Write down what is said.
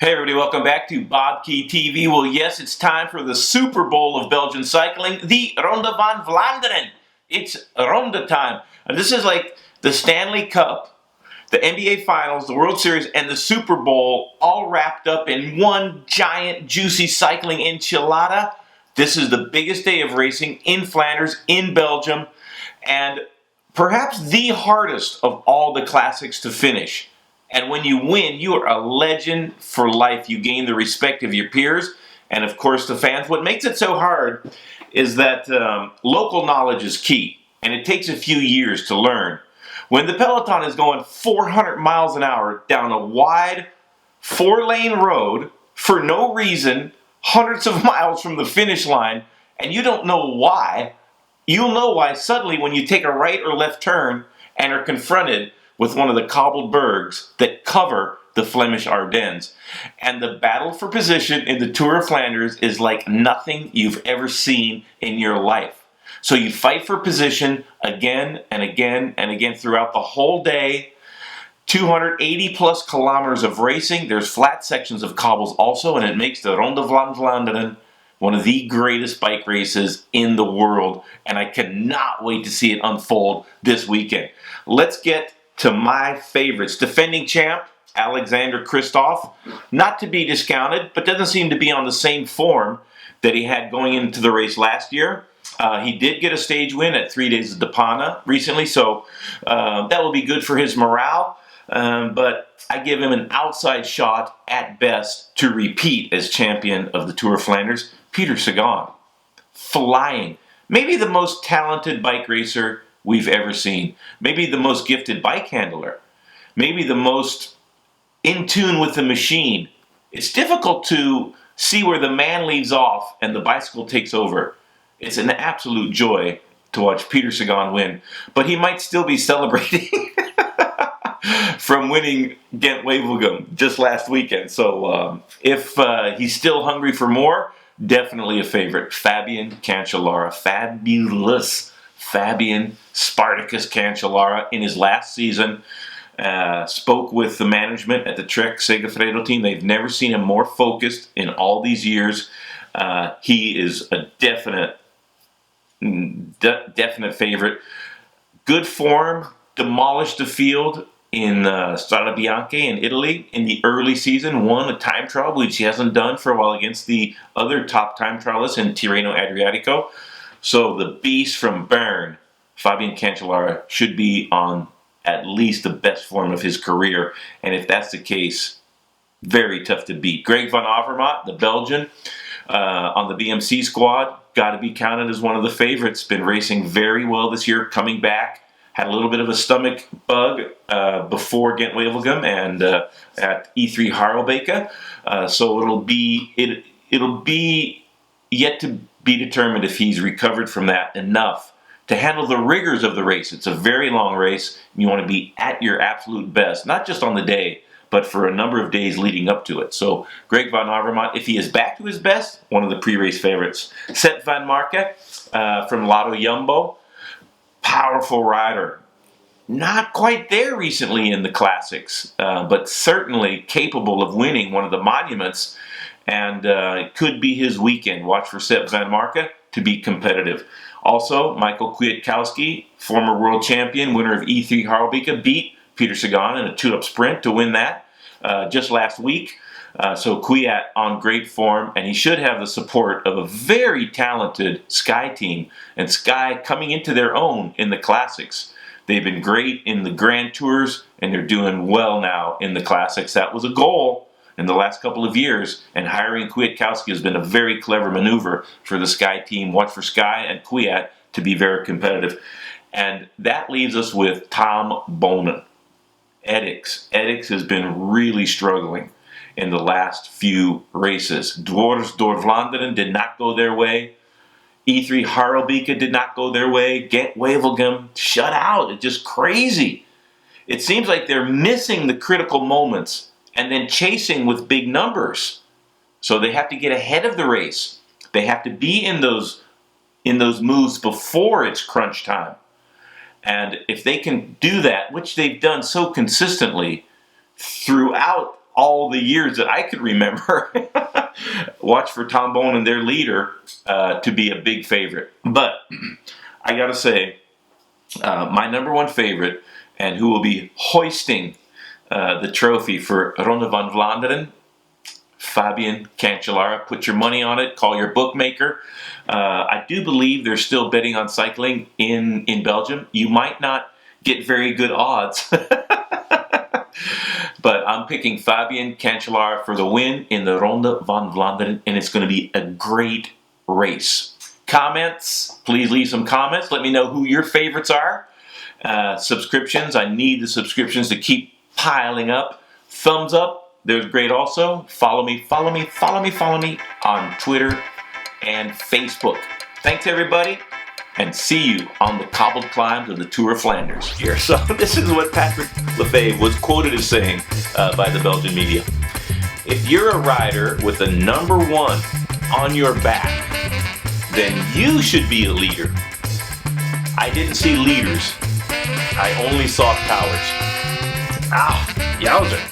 Hey everybody, welcome back to BobkeTV. Well, yes, it's time for the Super Bowl of Belgian cycling, the Ronde van Vlaanderen. It's Ronde time. And this is like the Stanley Cup, the NBA Finals, the World Series, and the Super Bowl all wrapped up in one giant, juicy cycling enchilada. This is the biggest day of racing in Flanders, in Belgium, and perhaps the hardest of all the classics to finish. And when you win, you are a legend for life. You gain the respect of your peers and, of course, the fans. What makes it so hard is that local knowledge is key, and it takes a few years to learn. When the peloton is going 400 miles an hour down a wide 4-lane road for no reason, hundreds of miles from the finish line, and you don't know why, you'll know why suddenly when you take a right or left turn and are confronted with one of the cobbled bergs that cover the Flemish Ardennes. And the battle for position in the Tour of Flanders is like nothing you've ever seen in your life. So you fight for position again and again and again throughout the whole day. 280 plus kilometers of racing. There's flat sections of cobbles also, and it makes the Ronde van Vlaanderen one of the greatest bike races in the world. And I cannot wait to see it unfold this weekend. Let's get to my favorites. Defending champ, Alexander Kristoff, not to be discounted, but doesn't seem to be on the same form that he had going into the race last year. He did get a stage win at 3 Days of De Panne recently, so that will be good for his morale. But I give him an outside shot at best to repeat as champion of the Tour of Flanders. Peter Sagan, flying. Maybe the most talented bike racer we've ever seen. Maybe the most gifted bike handler. Maybe the most in tune with the machine. It's difficult to see where the man leaves off and the bicycle takes over. It's an absolute joy to watch Peter Sagan win. But he might still be celebrating from winning Ghent-Wevelgem just last weekend. So if he's still hungry for more, definitely a favorite. Fabian Cancellara. Fabulous Fabian Spartacus Cancellara in his last season. Spoke with the management at the Trek Segafredo team. They've never seen him more focused in all these years. He is a definite favorite. Good form, demolished the field in Strade Bianche in Italy in the early season, won a time trial, which he hasn't done for a while against the other top time trialists in Tirreno Adriatico. So the beast from Bern, Fabian Cancellara, should be on at least the best form of his career. And if that's the case, very tough to beat. Greg van Avermaet, the Belgian, on the BMC squad, got to be counted as one of the favorites. Been racing very well this year, coming back. Had a little bit of a stomach bug before Ghent-Wevelgem and at E3 Harelbeke. So it'll be yet to be determined if he's recovered from that enough to handle the rigors of the race. It's a very long race. You want to be at your absolute best, not just on the day, but for a number of days leading up to it. So Greg van Avermaet, if he is back to his best, one of the pre-race favorites. Sepp van Marke from Lotto Jumbo, powerful rider. Not quite there recently in the classics, but certainly capable of winning one of the monuments. And it could be his weekend. Watch for Sepp van Marke to be competitive. Also, Michael Kwiatkowski, former world champion, winner of E3 Harelbeke, beat Peter Sagan in a 2-up sprint to win that just last week. So Kwiat on great form, and he should have the support of a very talented Sky team. And Sky coming into their own in the classics. They've been great in the Grand Tours, and they're doing well now in the classics. That was a goal in the last couple of years, and hiring Kwiatkowski has been a very clever maneuver for the Sky team. Watch for Sky and Kwiat to be very competitive. And that leaves us with Tom Bonen. Edix has been really struggling in the last few races. Dwars door Vlaanderen did not go their way. E3 Harelbeke did not go their way. Ghent-Wevelgem shut out. It's just crazy. It seems like they're missing the critical moments and then chasing with big numbers. So they have to get ahead of the race. They have to be in those moves before it's crunch time. And if they can do that, which they've done so consistently throughout all the years that I could remember. Watch for Tom Bone and their leader to be a big favorite. But I gotta say, my number one favorite, and who will be hoisting the trophy for Ronde van Vlaanderen, Fabian Cancellara. Put your money on it. Call your bookmaker. I do believe they're still betting on cycling in Belgium. You might not get very good odds. But I'm picking Fabian Cancellara for the win in the Ronde van Vlaanderen, and it's going to be a great race. Comments? Please leave some comments. Let me know who your favorites are. Subscriptions. I need the subscriptions to keep piling up. Thumbs up. They're great also. Follow me on Twitter and Facebook. Thanks, everybody. And see you on the cobbled climbs of the Tour of Flanders here. So this is what Patrick Lefevre was quoted as saying by the Belgian media. If you're a rider with a number 1 on your back, then you should be a leader. I didn't see leaders. I only saw cowards. Ow, yowzer.